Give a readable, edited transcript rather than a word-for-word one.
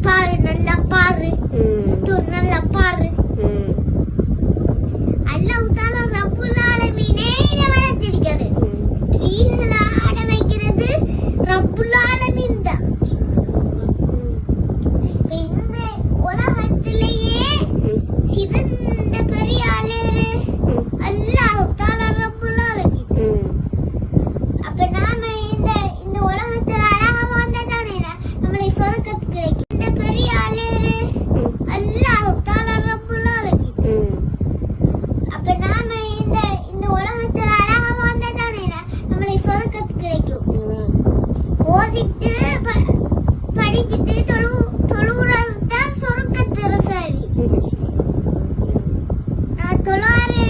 பாரு நல்லா பாரு நல்லா பாரு அல்லாஹ் தஆலா ரப்புல் ஆலமீனே இதை வளர்த்திருக்காரு. ட்ரீகளை ஆட வைக்கிறது ரப்புல் ஆலமீன் தான். இந்த உலகத்திலேயே சிறந்த பெரிய ஆளு அல்லாஹ் தஆலா ரப்புல் ஆலமீன். அப்ப நாம இந்த உலகத்துல அழகா வாழ்ந்தாதானே நம்மளை சொர்க்கம் கிடைக்கும். இந்த பெரிய ஆளு அல்லாஹ் தஆலா ரப்புல் ஆலமீன். அப்ப நாம இந்த உலகத்துல அழகா வாழ்ந்தாதானே நம்மளை சொர்க்கம் கிடைக்கும். ஓதிட்டு படிச்சுட்டு தொழுகிறது தான் சொர்க்கத்திற சாவி. நான் தொழாறு